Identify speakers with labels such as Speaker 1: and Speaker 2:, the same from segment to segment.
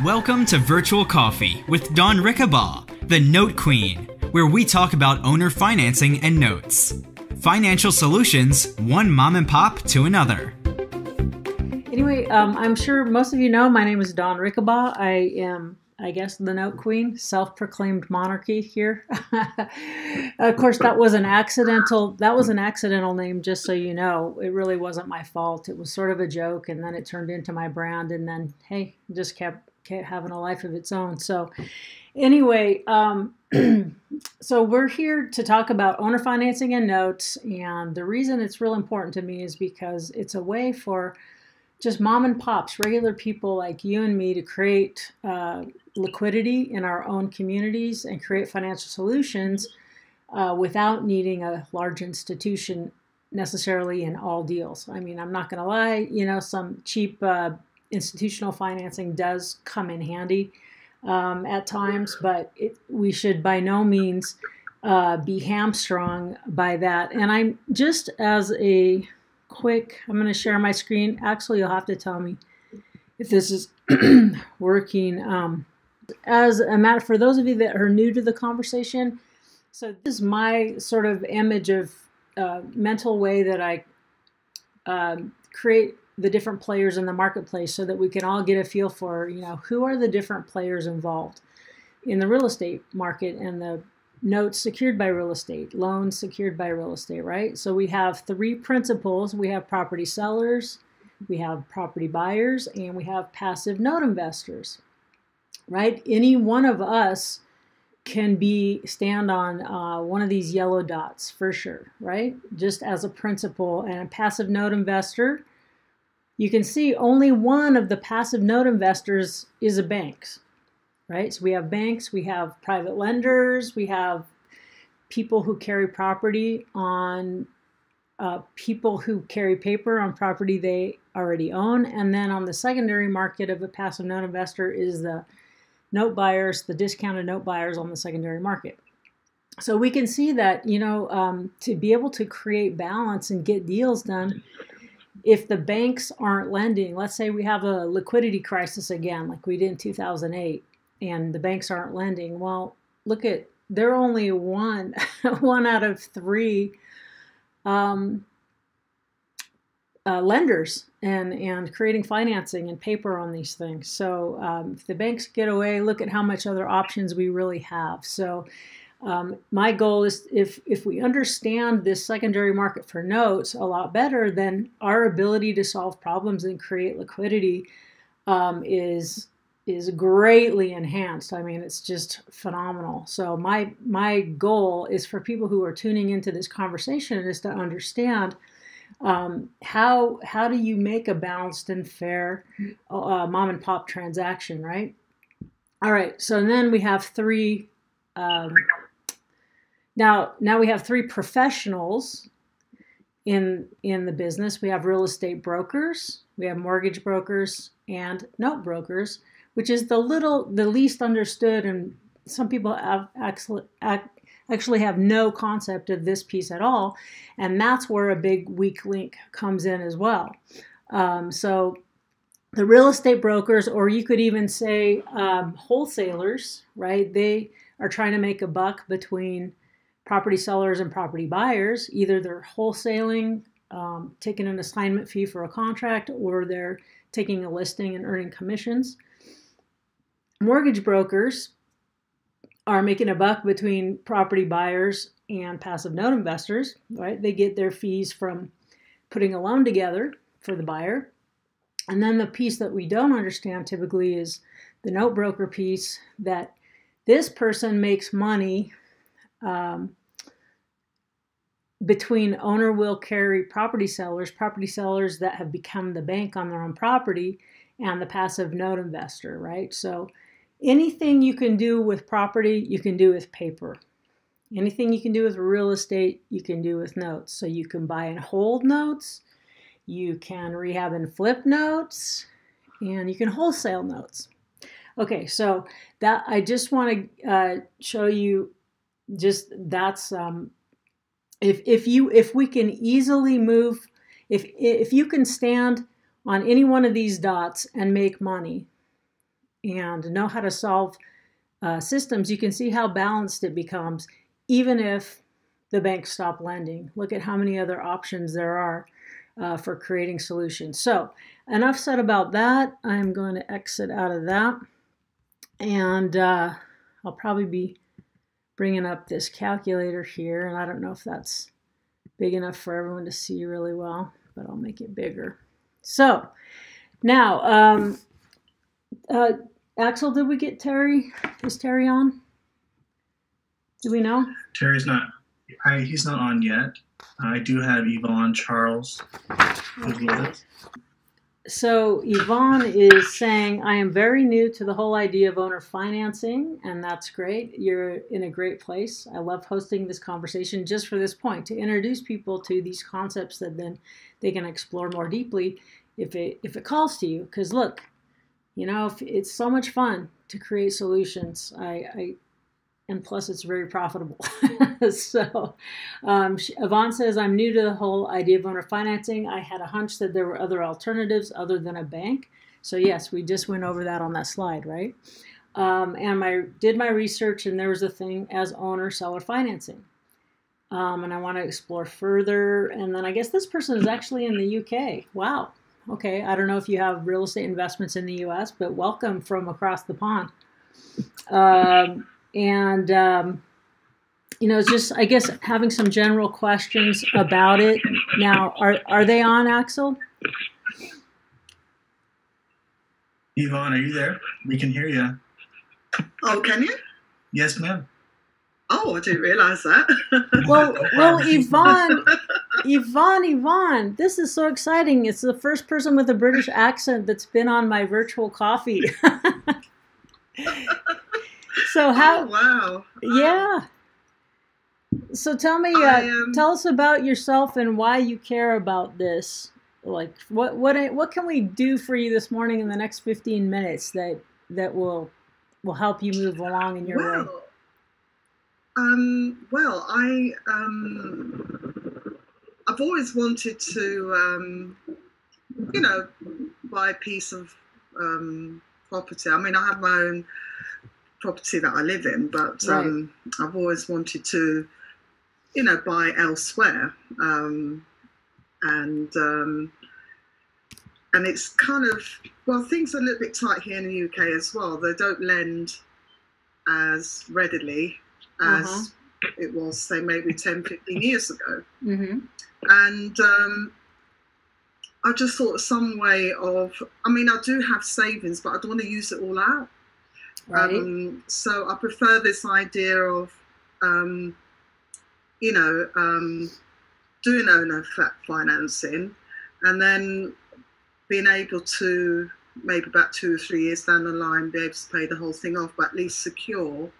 Speaker 1: Welcome to Virtual Coffee with Dawn Rickabaugh, the Note Queen, where we talk about owner financing and notes. Financial solutions, one mom and pop to another.
Speaker 2: Anyway, I'm sure most of you know my name is Dawn Rickabaugh. I am, I guess, the Note Queen, self-proclaimed monarchy here. Of course, that was an accidental name, just so you know. It really wasn't my fault. It was sort of a joke, and then it turned into my brand, and then, hey, it just kept having a life of its own. So anyway, so we're here to talk about owner financing and notes, and the reason it's real important to me is because it's a way for just mom and pops, regular people like you and me, to create liquidity in our own communities and create financial solutions without needing a large institution necessarily in all deals. I mean, I'm not going to lie, you know, some cheap institutional financing does come in handy at times, but we should by no means be hamstrung by that. And I'm just as a quick, I'm going to share my screen. Actually, you'll have to tell me if this is working. As a matter, for those of you that are new to the conversation, so this is my sort of image of mental way that I create the different players in the marketplace so that we can all get a feel for, you know, who are the different players involved in the real estate market and the notes secured by real estate, loans secured by real estate, right? So we have three principles. We have property sellers, we have property buyers, and we have passive note investors, right? Any one of us can stand on one of these yellow dots for sure, right? Just as a principle. And a passive note investor, you can see only one of the passive note investors is a bank, right? So we have banks, we have private lenders, we have people who carry property on, people who carry paper on property they already own. And then on the secondary market of a passive note investor is the note buyers, the discounted note buyers on the secondary market. So we can see that, you know, to be able to create balance and get deals done, if the banks aren't lending, let's say we have a liquidity crisis again, like we did in 2008, and the banks aren't lending. Well, look at, they're only one out of three lenders and creating financing and paper on these things. So if the banks get away, look at how much other options we really have. So my goal is if we understand this secondary market for notes a lot better, then our ability to solve problems and create liquidity is greatly enhanced. I mean, it's just phenomenal. So my goal is for people who are tuning into this conversation is to understand how do you make a balanced and fair mom and pop transaction, right? All right. So then we have three. Now we have three professionals in the business. We have real estate brokers, we have mortgage brokers, and note brokers, which is the least understood, and some people actually have no concept of this piece at all, and that's where a big weak link comes in as well. So the real estate brokers, or you could even say wholesalers, right? They are trying to make a buck between property sellers and property buyers. Either they're wholesaling, taking an assignment fee for a contract, or they're taking a listing and earning commissions. Mortgage brokers are making a buck between property buyers and passive note investors, right? They get their fees from putting a loan together for the buyer. And then the piece that we don't understand typically is the note broker piece, that this person makes money between owner will carry property sellers that have become the bank on their own property, and the passive note investor, right? So anything you can do with property, you can do with paper. Anything you can do with real estate, you can do with notes. So you can buy and hold notes, you can rehab and flip notes, and you can wholesale notes. Okay, so that I just want to show you. Just that's if we can easily move, if you can stand on any one of these dots and make money, and know how to solve systems, you can see how balanced it becomes, even if the banks stop lending. Look at how many other options there are for creating solutions. So enough said about that. I'm going to exit out of that. And I'll probably be bringing up this calculator here. And I don't know if that's big enough for everyone to see really well, but I'll make it bigger. So now, Axel, did we get Terry? Is Terry on? Do we know?
Speaker 3: Terry's not. He's not on yet. I do have Yvonne Charles.
Speaker 2: Okay. So Yvonne is saying, I am very new to the whole idea of owner financing, and that's great. You're in a great place. I love hosting this conversation just for this point, to introduce people to these concepts that then they can explore more deeply if it calls to you. Because look, you know, it's so much fun to create solutions. And plus it's very profitable. So Yvonne says, I'm new to the whole idea of owner financing. I had a hunch that there were other alternatives other than a bank. So yes, we just went over that on that slide, right? And I did my research, and there was a thing as owner seller financing. And I want to explore further. And then I guess this person is actually in the UK. Wow. Okay. I don't know if you have real estate investments in the US, but welcome from across the pond. You know, it's just, I guess, having some general questions about it. Now, are they on, Axel?
Speaker 3: Yvonne, are you there? We can hear you.
Speaker 4: Oh, can you?
Speaker 3: Yes, ma'am.
Speaker 4: Oh, I didn't realize that.
Speaker 2: Well, Yvonne, this is so exciting. It's the first person with a British accent that's been on my virtual coffee. So how?
Speaker 4: Oh, wow.
Speaker 2: Yeah. So tell me, tell us about yourself and why you care about this. Like, what can we do for you this morning in the next 15 minutes that will help you move along in your way?
Speaker 4: Well, I've always wanted to, you know, buy a piece of property. I mean, I have my own property that I live in, but right. I've always wanted to, you know, buy elsewhere, and it's kind of, well, things are a little bit tight here in the UK as well. They don't lend as readily as it was, say, maybe 10, 15 years ago. Mm-hmm. And I just thought some way of, I mean, I do have savings, but I don't want to use it all out. Right. So I prefer this idea of, you know, doing owner financing, and then being able to, maybe about 2 or 3 years down the line, be able to pay the whole thing off, but at least secure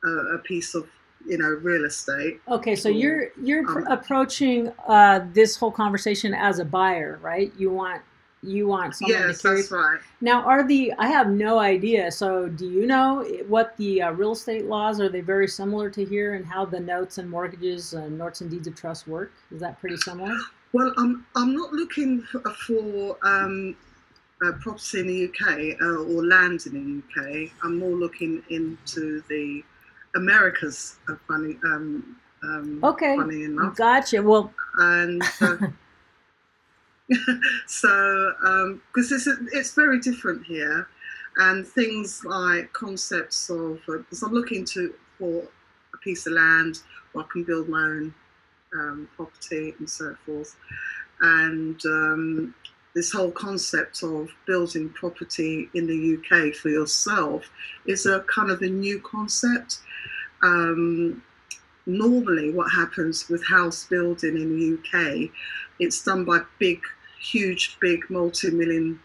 Speaker 4: a piece of, you know, real estate.
Speaker 2: Okay, so you're approaching this whole conversation as a buyer, right? You want someone to carry.
Speaker 4: Yes, that's right.
Speaker 2: Now, I have no idea. So do you know what the real estate laws, are they very similar to here, and how the notes and mortgages and notes and deeds of trust work? Is that pretty similar?
Speaker 4: Well, I'm not looking for property in the UK or land in the UK. I'm more looking into the Americas, funny enough.
Speaker 2: Gotcha. Well,
Speaker 4: and so because it's very different here, and things like concepts of, because I'm looking for a piece of land where I can build my own property and so forth, and this whole concept of building property in the UK for yourself is a kind of a new concept. Normally what happens with house building in the UK, it's done by huge multi-million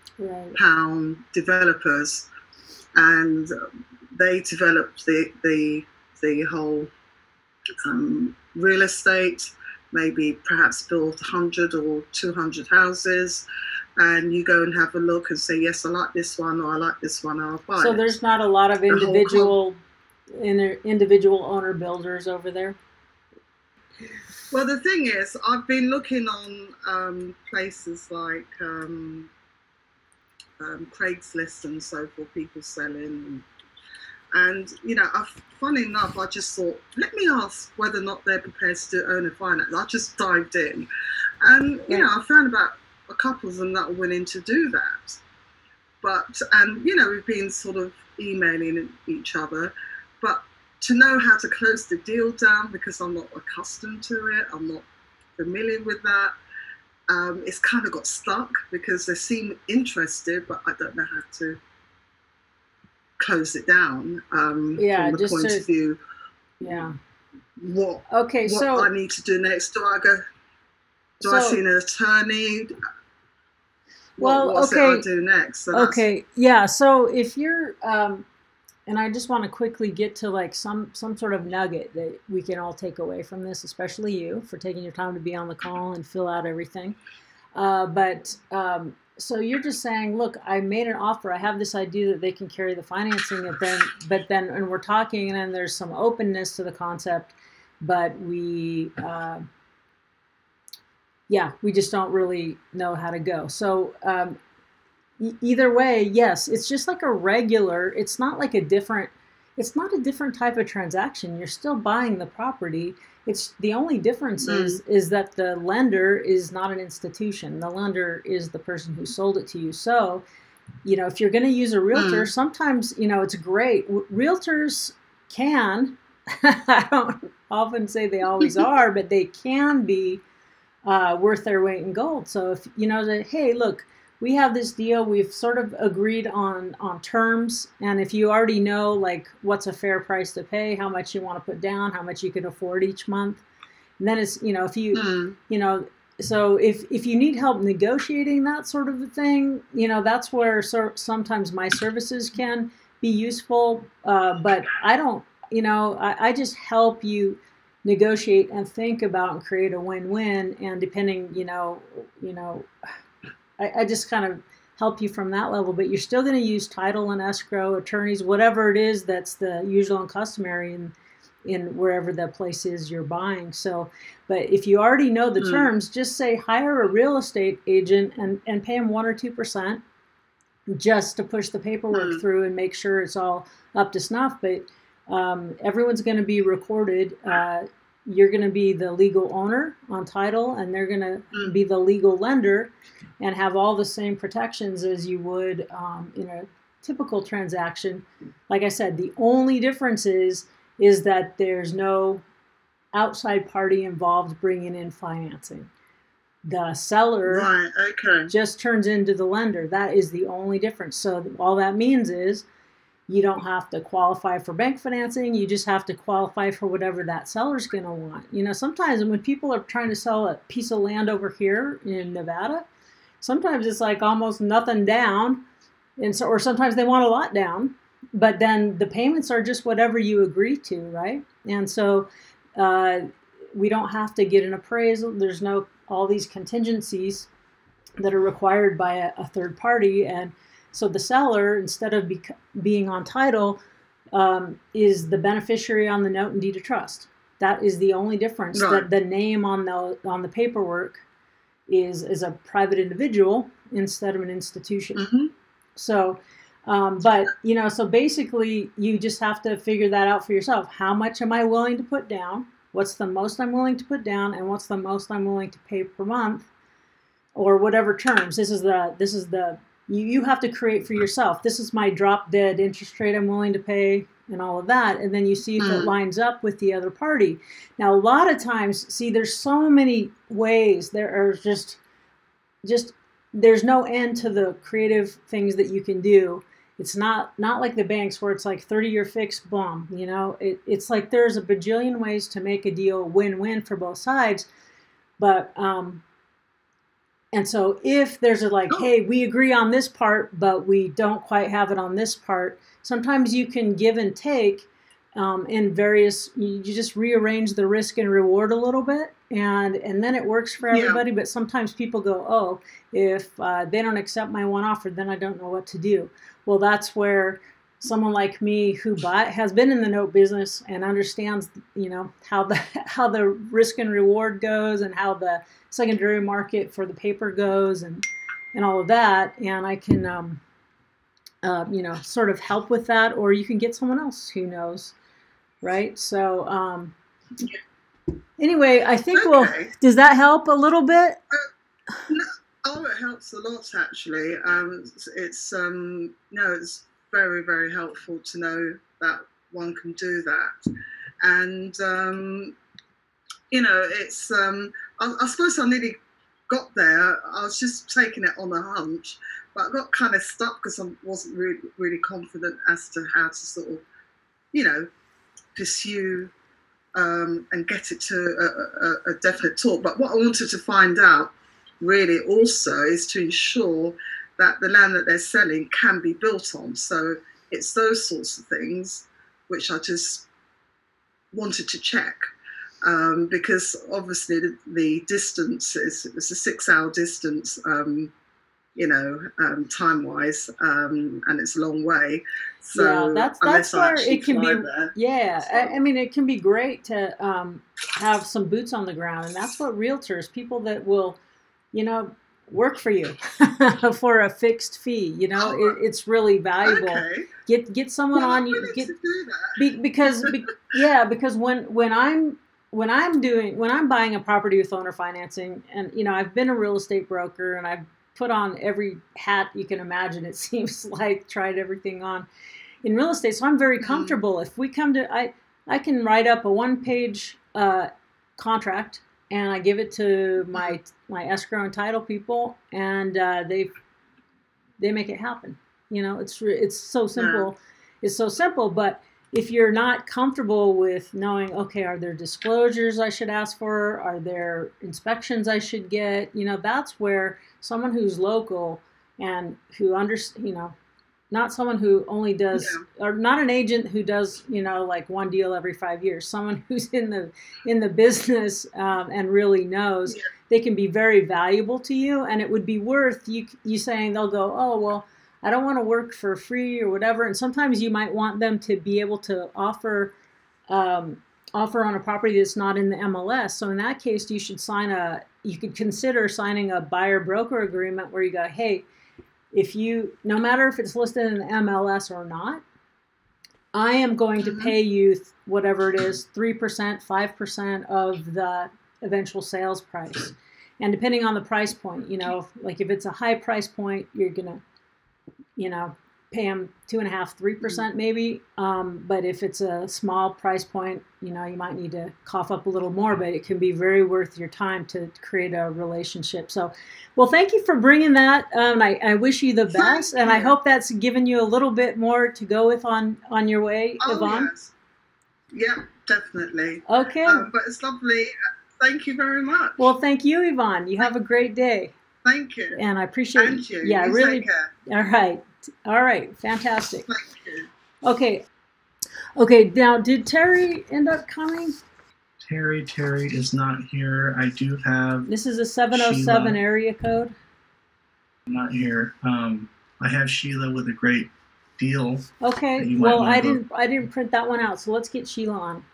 Speaker 4: pound developers, and they developed the whole real estate, maybe perhaps build 100 or 200 houses, and you go and have a look and say, yes, I like this one, or I like this one, I'll buy it.
Speaker 2: So there's not a lot of individual owner builders over there?
Speaker 4: Well, the thing is, I've been looking on places like Craigslist and so forth, people selling. And, you know, funny enough, I just thought, let me ask whether or not they're prepared to do owner finance. I just dived in. And, you know, I found about a couple of them that were willing to do that. But, and, you know, we've been sort of emailing each other. But to know how to close the deal down, because I'm not accustomed to it, I'm not familiar with that, it's kind of got stuck because they seem interested, but I don't know how to close it down from the point of view. What I need to do next? Do I see an attorney? What I do next? So
Speaker 2: so if you're and I just want to quickly get to like some sort of nugget that we can all take away from this, especially you for taking your time to be on the call and fill out everything. So you're just saying, look, I made an offer. I have this idea that they can carry the financing, and we're talking, and then there's some openness to the concept, but we just don't really know how to go. So either way, yes, it's just like a regular. It's not a different type of transaction. You're still buying the property. It's the only difference is that the lender is not an institution. The lender is the person who sold it to you. So, you know, if you're going to use a realtor, sometimes, you know, it's great. Realtors can, I don't often say they always are, but they can be worth their weight in gold. So if, you know, that, hey, look, we have this deal, we've sort of agreed on terms, and if you already know like what's a fair price to pay, how much you want to put down, how much you can afford each month, and then it's, you know, if you you know, so if you need help negotiating that sort of a thing, you know, that's where sometimes my services can be useful, but I don't, you know, I just help you negotiate and think about and create a win-win, and depending, you know, I just kind of help you from that level, but you're still going to use title and escrow, attorneys, whatever it is that's the usual and customary in wherever the place is you're buying. So, but if you already know the terms, just say hire a real estate agent and pay them 1 or 2% just to push the paperwork through and make sure it's all up to snuff. But everyone's going to be recorded. You're going to be the legal owner on title, and they're going to be the legal lender and have all the same protections as you would in a typical transaction. Like I said, the only difference is that there's no outside party involved bringing in financing. The seller just turns into the lender. That is the only difference. So all that means is you don't have to qualify for bank financing. You just have to qualify for whatever that seller's going to want. You know, sometimes when people are trying to sell a piece of land over here in Nevada, sometimes it's like almost nothing down, and so, or sometimes they want a lot down, but then the payments are just whatever you agree to, right? And so we don't have to get an appraisal. There's no all these contingencies that are required by a third party, and so the seller, instead of being on title, is the beneficiary on the note and deed of trust. That is the only difference. That the name on the paperwork is a private individual instead of an institution. So, but you know, so basically, you just have to figure that out for yourself. How much am I willing to put down? What's the most I'm willing to put down, and what's the most I'm willing to pay per month, or whatever terms. This is the you have to create for yourself. This is my drop dead interest rate I'm willing to pay and all of that. And then you see if it lines up with the other party. Now, a lot of times, see, there's so many ways. There are just there's no end to the creative things that you can do. It's not like the banks where it's like 30-year fixed, boom. You know, it's like there's a bajillion ways to make a deal win-win for both sides. But and so if there's hey, we agree on this part, but we don't quite have it on this part, sometimes you can give and take in various, you just rearrange the risk and reward a little bit, and then it works for everybody. But sometimes people go, oh, if they don't accept my one offer, then I don't know what to do. Well, that's where someone like me who has been in the note business and understands, you know, how the risk and reward goes and how the secondary market for the paper goes, and and all of that, and I can sort of help with that, or you can get someone else who knows, right? So anyway, I think does that help a little bit?
Speaker 4: No, it helps a lot actually. It's very, very helpful to know that one can do that. And it's I suppose I nearly got there. I was just taking it on a hunch, but I got kind of stuck because I wasn't really confident as to how to sort of, pursue and get it to a definite talk. But what I wanted to find out really also is to ensure that the land that they're selling can be built on. So it's those sorts of things which I just wanted to check. Because obviously the distance it's a 6-hour distance, time-wise, and it's a long way. So
Speaker 2: yeah, that's where it can be. Yeah, I mean, it can be great to have some boots on the ground, and that's what realtors, people that will, work for you for a fixed fee. It's really valuable.
Speaker 4: Okay.
Speaker 2: Get someone on you. Because when I'm buying a property with owner financing, and I've been a real estate broker, and I've put on every hat you can imagine, it seems like, tried everything on in real estate. So I'm very comfortable. If we come to, I can write up a 1-page contract, and I give it to my escrow and title people, and they make it happen. It's so simple. Yeah. It's so simple, but if you're not comfortable with knowing, okay, are there disclosures I should ask for? Are there inspections I should get? That's where someone who's local and who not someone who only does, or not an agent who does, like one deal every 5 years. Someone who's in the business and really knows, they can be very valuable to you, and it would be worth you saying, they'll go, oh well, I don't want to work for free or whatever. And sometimes you might want them to be able to offer on a property that's not in the MLS. So in that case, you could consider signing a buyer broker agreement where you go, hey, no matter if it's listed in the MLS or not, I am going to pay you whatever it is, 3%, 5% of the eventual sales price. And depending on the price point, like if it's a high price point, you're going to, pay them 2.5%, 3% maybe. But if it's a small price point, you might need to cough up a little more, but it can be very worth your time to create a relationship. So, well, thank you for bringing that. I wish you the best, and I hope that's given you a little bit more to go with on your way, Yvonne.
Speaker 4: Yes. Yeah, definitely.
Speaker 2: Okay.
Speaker 4: But it's lovely. Thank you very much.
Speaker 2: Well, thank you, Yvonne. You have a great day.
Speaker 4: Thank you.
Speaker 2: And I appreciate
Speaker 4: it. You.
Speaker 2: Yeah,
Speaker 4: you
Speaker 2: really.
Speaker 4: Take care.
Speaker 2: All right. Fantastic.
Speaker 4: Thank you.
Speaker 2: Okay. Now, did Terry end up coming?
Speaker 3: Terry is not here. I do have.
Speaker 2: This is a 707 Sheila. Area code.
Speaker 3: Not here. I have Sheila with a great deal.
Speaker 2: Okay. Well, I didn't print that one out, so let's get Sheila on.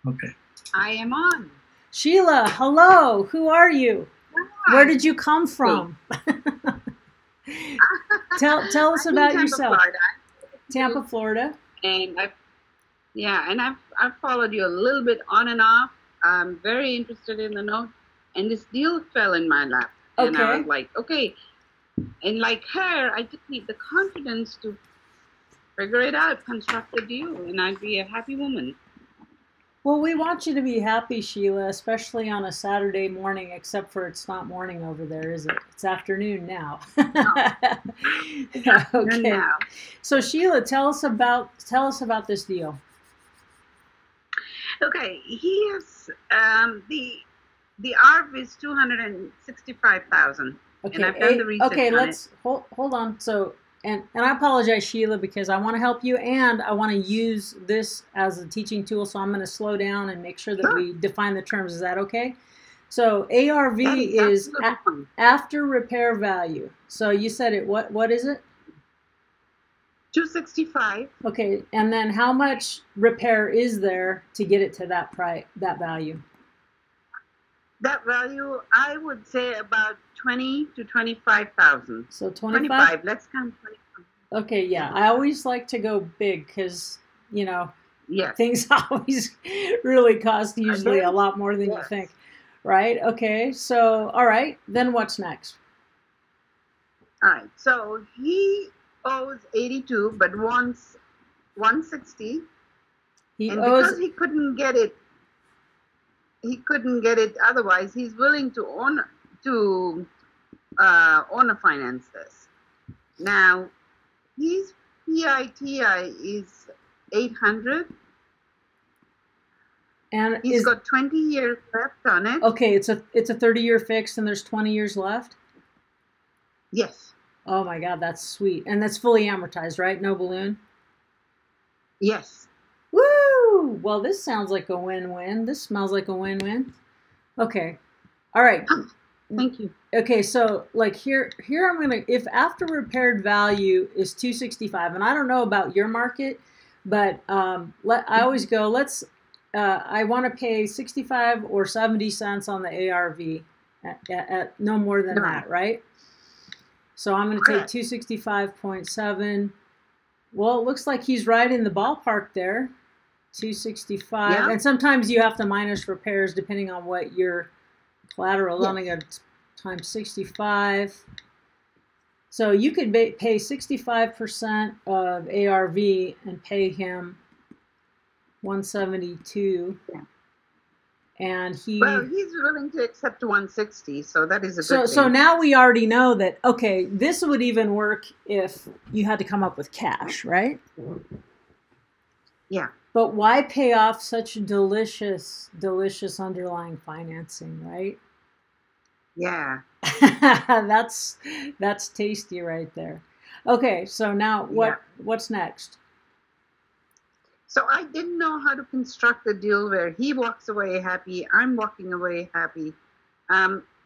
Speaker 3: Okay.
Speaker 5: I am on.
Speaker 2: Sheila, hello. Who are you? Hi. Where did you come from? Tell us about yourself.
Speaker 5: Florida.
Speaker 2: Tampa, Florida.
Speaker 5: And I've followed you a little bit on and off. I'm very interested in the note, and this deal fell in my lap.
Speaker 2: Okay.
Speaker 5: And I was like, okay. And like her, I just need the confidence to figure it out, construct a deal, and I'd be a happy woman.
Speaker 2: Well, we want you to be happy, Sheila, especially on a Saturday morning, except for it's not morning over there, is it? It's afternoon now. Okay.
Speaker 5: Now.
Speaker 2: So, Sheila, tell us about this deal.
Speaker 5: Okay, he has the ARV is $265,000.
Speaker 2: Okay,
Speaker 5: and I've done the research.
Speaker 2: Okay, let's hold on. So. And I apologize, Sheila, because I want to help you, and I want to use this as a teaching tool, so I'm going to slow down and make sure that we define the terms. Is that okay? So ARV is after repair value. So you said it. What is it?
Speaker 5: $265,000.
Speaker 2: Okay, and then how much repair is there to get it to that value?
Speaker 5: That value, I would say about 20 to 25,000.
Speaker 2: So 25.
Speaker 5: Let's count 25.
Speaker 2: Okay, yeah. I always like to go big because, you know,
Speaker 5: Yes.
Speaker 2: things always really cost usually a lot more than you think, right? Okay, so all right, then what's next?
Speaker 5: All right, so he owes 82 but wants 160. Because he couldn't get it otherwise, he's willing to owner finance this. Now his PITI is 800,
Speaker 2: and
Speaker 5: he's got 20 years left on it.
Speaker 2: Okay, it's a 30-year fixed, and there's 20 years left.
Speaker 5: Yes.
Speaker 2: Oh my God, that's sweet, and that's fully amortized, right? No balloon.
Speaker 5: Yes.
Speaker 2: Woo! Well, this sounds like a win-win. This smells like a win-win. Okay, all right.
Speaker 5: Thank you.
Speaker 2: Okay, so like here I'm gonna, if after repaired value is 265, and I don't know about your market, but I always go, I want to pay 65 or 70 cents on the ARV at no more than that, right? So I'm going to take 265.7. Well, it looks like he's right in the ballpark there, 265. Yeah. And sometimes you have to minus repairs depending on what your collateral is. I'm going to times 65. So you could pay 65% of ARV and pay him 172. Yeah. And he's
Speaker 5: willing to accept 160, so that is a good thing.
Speaker 2: So now we already know that, okay, this would even work if you had to come up with cash, right?
Speaker 5: Yeah.
Speaker 2: But why pay off such delicious, delicious underlying financing, right?
Speaker 5: Yeah.
Speaker 2: That's tasty right there. Okay, so now what's next?
Speaker 5: So I didn't know how to construct a deal where he walks away happy, I'm walking away happy.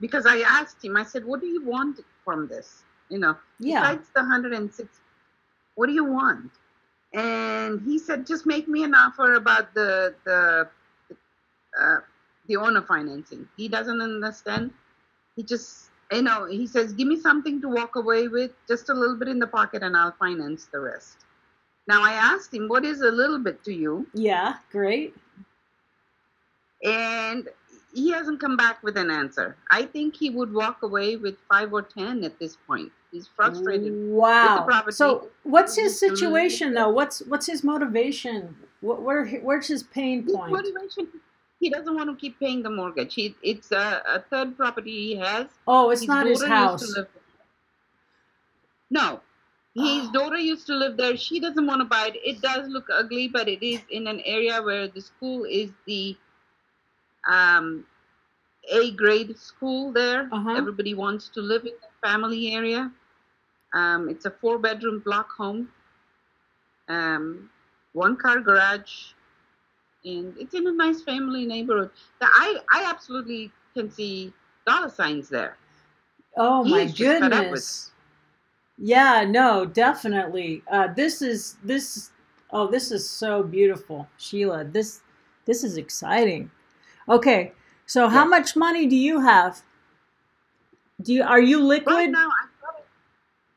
Speaker 5: Because I asked him, I said, what do you want from this? Besides the 106, what do you want? And he said, just make me an offer about the owner financing. He doesn't understand. He just, he says, give me something to walk away with, just a little bit in the pocket, and I'll finance the rest. Now, I asked him, what is a little bit to you?
Speaker 2: Yeah, great.
Speaker 5: And he hasn't come back with an answer. I think he would walk away with 5 or 10 at this point. He's frustrated.
Speaker 2: Wow. With the property. So what's his situation, though? What's his motivation? Where's his pain point?
Speaker 5: His motivation, he doesn't want to keep paying the mortgage. It's a third property he has.
Speaker 2: Oh, it's not his house.
Speaker 5: No. His daughter used to live there. She doesn't want to buy it. It does look ugly, but it is in an area where the school is the A-grade school there. Everybody wants to live in the family area. It's a 4-bedroom block home, 1-car garage, and it's in a nice family neighborhood. I absolutely can see dollar signs there.
Speaker 2: Oh, my goodness. Yeah, no, definitely. This is so beautiful, Sheila. This is exciting. Okay, so how much money do you have? Are you liquid?
Speaker 5: Right now,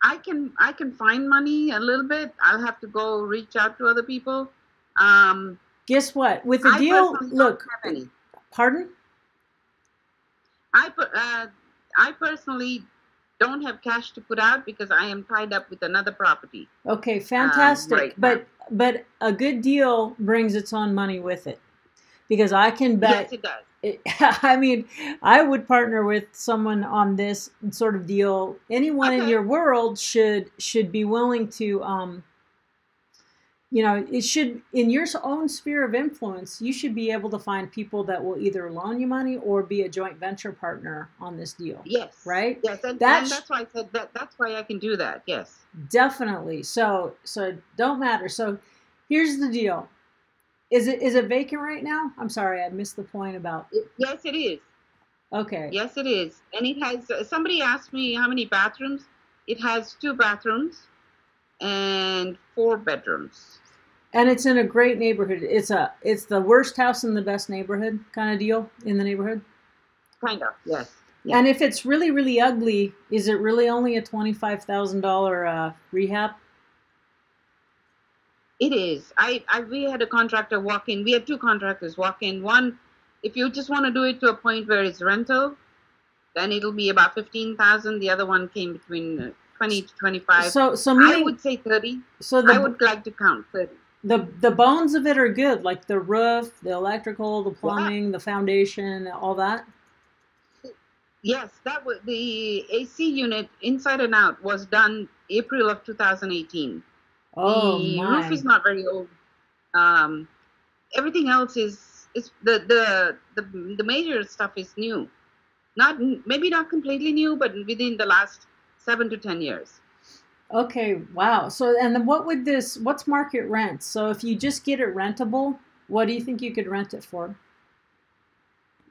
Speaker 5: I can find money a little bit. I'll have to go reach out to other people.
Speaker 2: Guess what? With the deal, look. Pardon?
Speaker 5: I personally don't have cash to put out because I am tied up with another property.
Speaker 2: Okay, fantastic. But a good deal brings its own money with it, because I can bet.
Speaker 5: Yes, it does.
Speaker 2: I mean, I would partner with someone on this sort of deal. Anyone in your world should be willing to, it should, in your own sphere of influence, you should be able to find people that will either loan you money or be a joint venture partner on this deal.
Speaker 5: Yes.
Speaker 2: Right?
Speaker 5: Yes, and that's why I said that's why I can do that. Yes.
Speaker 2: Definitely. So don't matter. So here's the deal. Is it vacant right now? I'm sorry, I missed the point about.
Speaker 5: Yes, it is.
Speaker 2: Okay.
Speaker 5: Yes, it is, and it has. Somebody asked me how many bathrooms. It has 2 bathrooms and 4 bedrooms.
Speaker 2: And it's in a great neighborhood. It's the worst house in the best neighborhood kind of deal in the neighborhood.
Speaker 5: kind of, yes. Yeah.
Speaker 2: And if it's really, really ugly, is it really only a $25,000 rehab?
Speaker 5: It is. We had a contractor walk in. We had two contractors walk in. One, if you just want to do it to a point where it's rental, then it'll be about 15,000. The other one came between 20 to 25.
Speaker 2: So meaning,
Speaker 5: I would say 30.
Speaker 2: So
Speaker 5: I would like to count 30.
Speaker 2: The bones of it are good, like the roof, the electrical, the plumbing, the foundation, all that.
Speaker 5: Yes, that was the AC unit inside and out was done April of 2018.
Speaker 2: Oh,
Speaker 5: the
Speaker 2: my.
Speaker 5: roof is not very old. Everything else is the major stuff is new. Maybe not completely new, but within the last 7 to 10 years.
Speaker 2: Okay, wow. So, and then what's market rent? So if you just get it rentable, what do you think you could rent it for?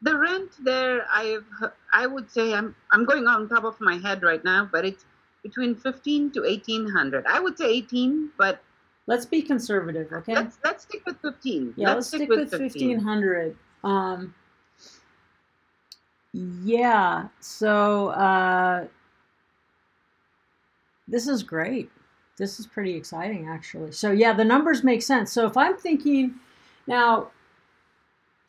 Speaker 5: The rent there, I would say, I'm going on top of my head right now, but it's between 15 to 1800. I would say 18, but
Speaker 2: let's be conservative, okay?
Speaker 5: Let's stick with 15.
Speaker 2: Yeah, let's stick with 1500. Yeah. So this is great. This is pretty exciting, actually. So yeah, the numbers make sense. So if I'm thinking now,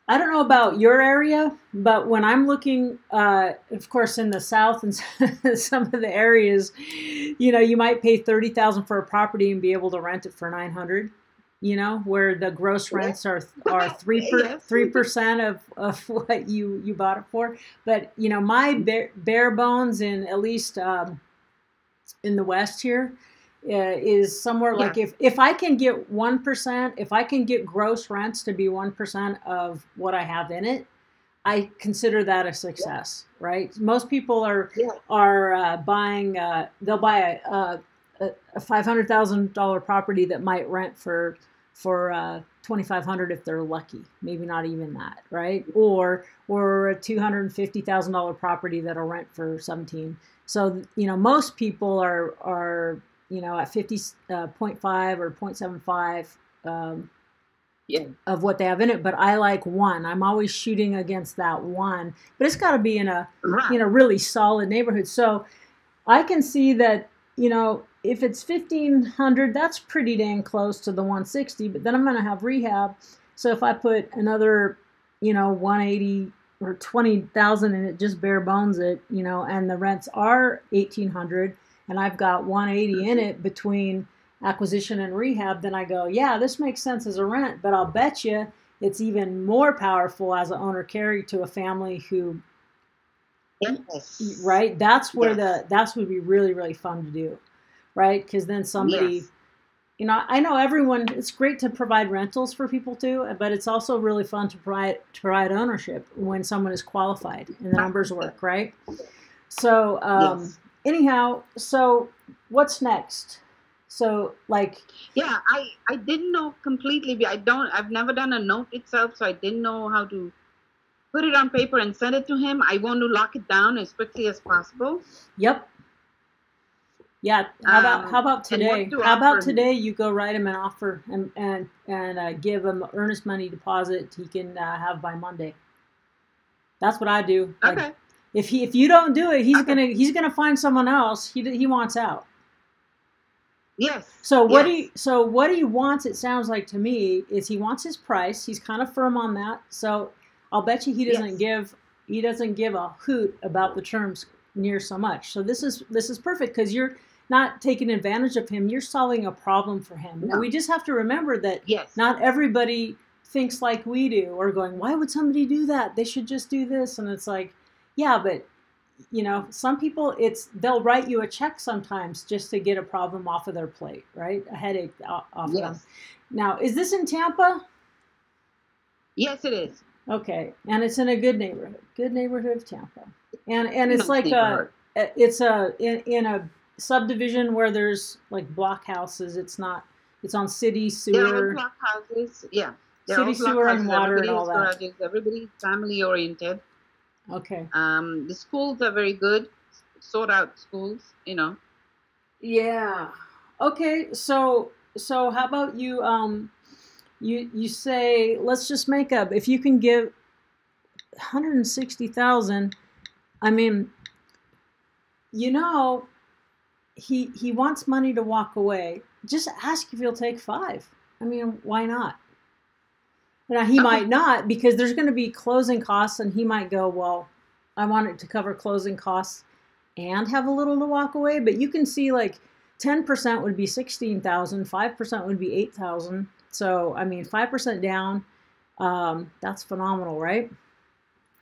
Speaker 2: I don't know about your area, but when I'm looking, of course, in the South and some of the areas, you might pay $30,000 for a property and be able to rent it for $900. Where the gross rents are 3% of what you bought it for. But my bare bones in at least in the West here is somewhere like if I can get 1%, if I can get gross rents to be 1% of what I have in it, I consider that a success, right? Most people are buying, they'll buy a $500,000 property that might rent for $2,500 if they're lucky, maybe not even that, right? Or a $250,000 property that'll rent for 17. So most people are at 50.5 or 0.75 of what they have in it. But I like 1. I'm always shooting against that 1. But it's got to be in a really solid neighborhood. So I can see that if it's 1,500, that's pretty dang close to the 160. But then I'm going to have rehab. So if I put another 180 or 20,000 and it just bare bones it, and the rents are 1,800. And I've got 180 in it between acquisition and rehab, then I go, yeah, this makes sense as a rent, but I'll bet you it's even more powerful as an owner carry to a family who, right? That's where that's would be really, really fun to do, right? Because then somebody, I know everyone, it's great to provide rentals for people too, but it's also really fun to provide ownership when someone is qualified and the numbers work, right? So, anyhow, so what's next? So I didn't know completely. I've never done a note itself, so I didn't know how to put it on paper and send it to him. I want to lock it down as quickly as possible. Yep. Yeah. How about today? How about today you go write him an offer and give him earnest money deposit he can have by Monday. That's what I do.
Speaker 5: Okay.
Speaker 2: If you don't do it, he's gonna find someone else. He wants out.
Speaker 5: Yes.
Speaker 2: So what he wants, it sounds like to me, is he wants his price. He's kind of firm on that. So I'll bet you he doesn't give a hoot about the terms near so much. So this is perfect because you're not taking advantage of him. You're solving a problem for him. No. And we just have to remember that not everybody thinks like we do or going, why would somebody do that? They should just do this. And it's like, yeah, but some people they'll write you a check sometimes just to get a problem off of their plate, right? A headache off of them. Now, is this in Tampa?
Speaker 5: Yes, it is.
Speaker 2: Okay, and it's in a good neighborhood of Tampa, and it's like in a subdivision where there's like block houses. It's on city sewer.
Speaker 5: There are block houses,
Speaker 2: city sewer and water and all that.
Speaker 5: Everybody's family oriented.
Speaker 2: Okay.
Speaker 5: The schools are very good, sort out schools,
Speaker 2: Yeah. Okay. So how about you? You say let's just make up. If you can give 160,000. I mean, you know, he wants money to walk away. Just ask if he'll take 5. I mean, why not? Now, he might not, because there's going to be closing costs, and he might go, well, I want it to cover closing costs and have a little to walk away. But you can see, like, 10% would be 16,000, 5% would be 8,000. So, I mean, 5% down, that's phenomenal, right?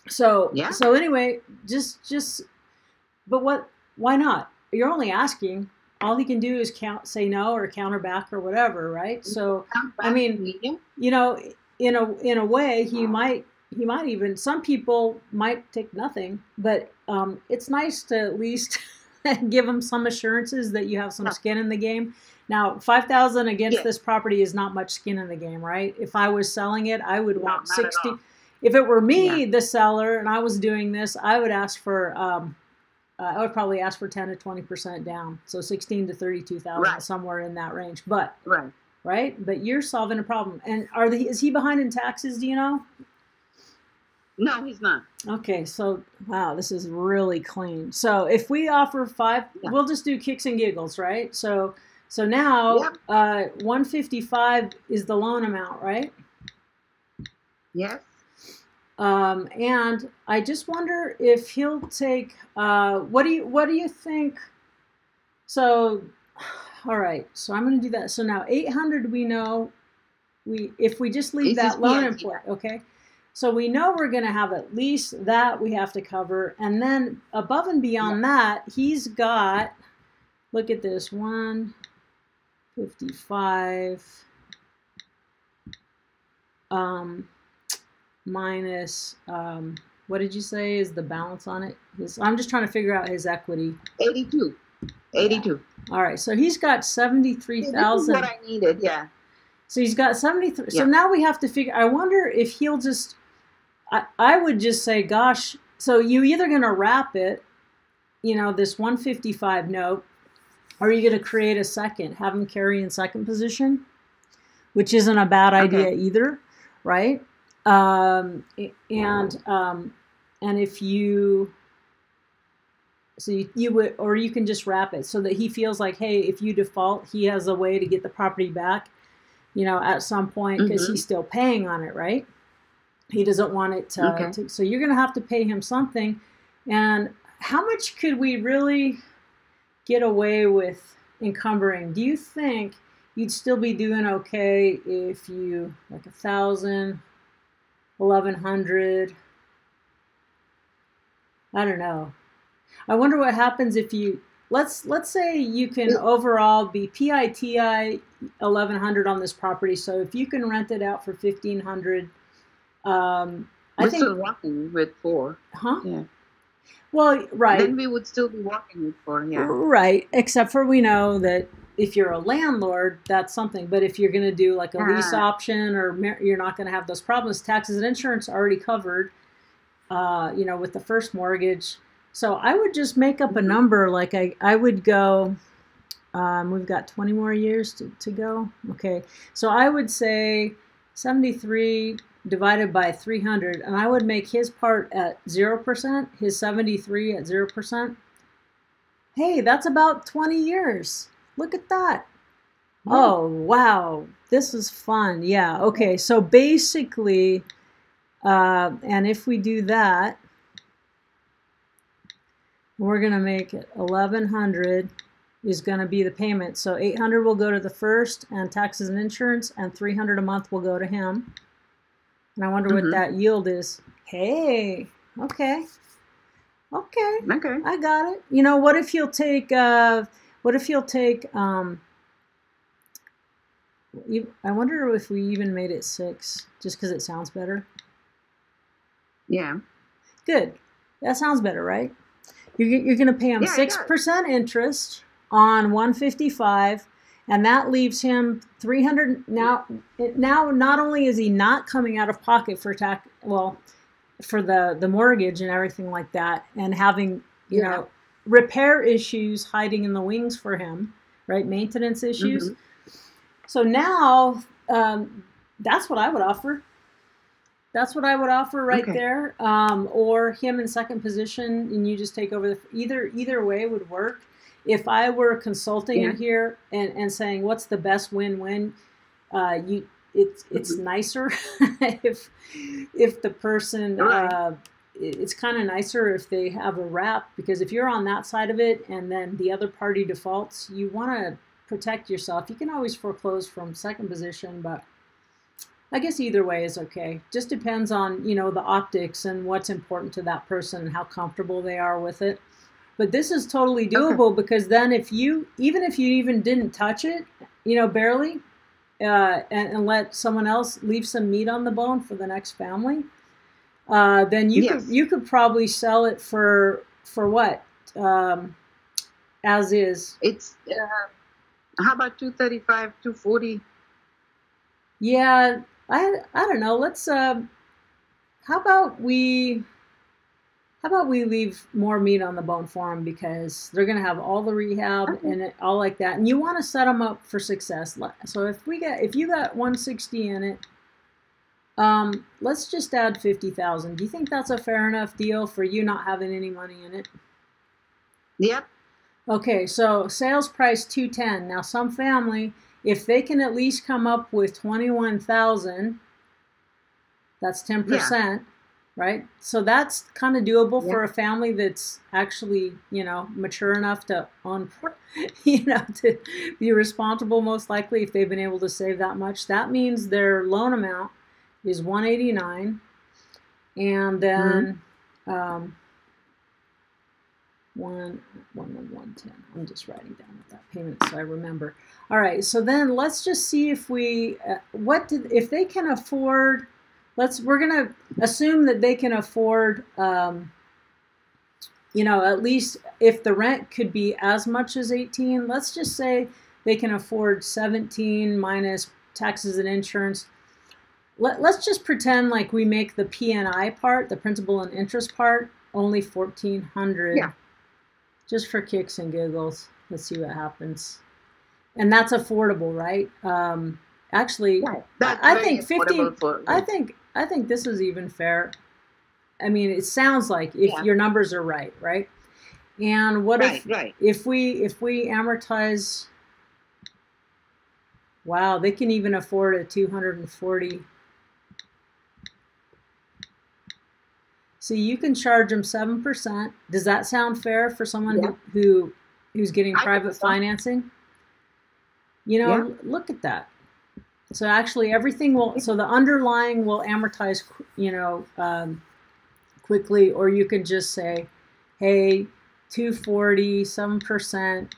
Speaker 2: So,
Speaker 5: yeah.
Speaker 2: So anyway, but why not? You're only asking. All he can do is say no or counter back or whatever, right? So, I mean, you know, in a way, he might even, some people might take nothing, but it's nice to at least give them some assurances that you have some skin in the game. Now, 5,000 against this property is not much skin in the game, right? If I was selling it, I would want 60. If it were me, the seller, and I was doing this, I would ask for, I would probably ask for 10 to 20% down. So 16 to 32,000, somewhere in that range. But right? But you're solving a problem. And is he behind in taxes? Do you know?
Speaker 5: No, he's not. Okay,
Speaker 2: so wow, this is really clean. So if we offer 5, we'll just do kicks and giggles, right? So now 155 is the loan amount, right?
Speaker 5: Yes.
Speaker 2: And I just wonder if he'll take. What do you think? So, all right. So I'm going to do that. So now 800, we know if we just leave that loan in play, okay. So we know we're going to have at least that we have to cover, and then above and beyond that, he's got. Look at this, 155. Minus, what did you say is the balance on it? I'm just trying to figure out his equity.
Speaker 5: 82.
Speaker 2: Yeah. All right, so he's got 73,000.
Speaker 5: This is what I needed, yeah.
Speaker 2: So he's got 73. Yeah. So now we have to figure. I wonder if he'll just. I would just say, gosh. So you either going to wrap it, this 155 note, or are you going to create a second, have him carry in second position, which isn't a bad idea either, right? And if you would, or you can just wrap it so that he feels like, hey, if you default, he has a way to get the property back, at some point, because he's still paying on it, right? He doesn't want it to, so you're going to have to pay him something. And how much could we really get away with encumbering? Do you think you'd still be doing okay if you, like 1,000, 1,100. I don't know. I wonder what happens if you, let's say you can overall be PITI 1,100 on this property. So if you can rent it out for 1,500, I think
Speaker 5: still walking with 4.
Speaker 2: Huh?
Speaker 5: Yeah.
Speaker 2: Well, right.
Speaker 5: Then we would still be walking with 4. Yeah.
Speaker 2: Right. Except for we know that if you're a landlord, that's something. But if you're going to do like a lease option, or you're not going to have those problems, taxes and insurance are already covered, with the first mortgage. So I would just make up a number. Like I would go, we've got 20 more years to go. Okay. So I would say 73 divided by 300, and I would make his part at 0%, his 73 at 0%. Hey, that's about 20 years. Look at that. Oh, wow. This is fun. Yeah. Okay. So basically, and if we do that, we're going to make it 1,100 is going to be the payment. So 800 will go to the first, and taxes and insurance, and 300 a month will go to him. And I wonder what that yield is. Hey. Okay. Okay. I got it. What if he'll take, I wonder if we even made it 6, just because it sounds better.
Speaker 5: Yeah.
Speaker 2: Good. That sounds better, right? You're going to pay him 6% interest on 155, and that leaves him 300. Now, not only is he not coming out of pocket for for the mortgage and everything like that, and having repair issues hiding in the wings for him, right? Maintenance issues. So now, that's what I would offer. That's what I would offer right
Speaker 5: Okay.
Speaker 2: there. Or him in second position and you just take over the, either way would work. If I were consulting in here and saying what's the best win-win, it's nicer if the person it's kind of nicer if they have a wrap, because if you're on that side of it and then the other party defaults, you want to protect yourself. You can always foreclose from second position, but I guess either way is okay. Just depends on, you know, the optics and what's important to that person and how comfortable they are with it. But this is totally doable because then if you even didn't touch it, you know, barely, and let someone else leave some meat on the bone for the next family, then you could probably sell it for what, as is.
Speaker 5: It's how about 235, 240?
Speaker 2: Yeah, I don't know. Let's how about we leave more meat on the bone for them, because they're going to have all the rehab and all like that. And you want to set them up for success. So if you got 160 in it, let's just add 50,000. Do you think that's a fair enough deal for you not having any money in it?
Speaker 5: Yep.
Speaker 2: Okay, so sales price 210. Now some family, if they can at least come up with 21,000, that's 10%. Right? So that's kind of doable for a family that's actually, you know, mature enough to to be responsible, most likely, if they've been able to save that much. That means their loan amount is 189, and then 110. I'm just writing down that payment so I remember. All right, so then let's just see if we if they can afford. We're going to assume that they can afford, you know, at least if the rent could be as much as 18, let's just say they can afford 17 minus taxes and insurance. Let's just pretend like we make the P&I part, the principal and interest part, only 1,400.
Speaker 5: Yeah.
Speaker 2: Just for kicks and giggles. Let's see what happens. And that's affordable, right? Actually, I think 50. I think this is even fair. I mean, it sounds like if your numbers are right? And what if we amortize? Wow, they can even afford a 240. So you can charge them 7%. Does that sound fair for someone who's getting private financing? You know, look at that. So actually everything so the underlying will amortize, you know, quickly, or you can just say, hey, 240, 7%.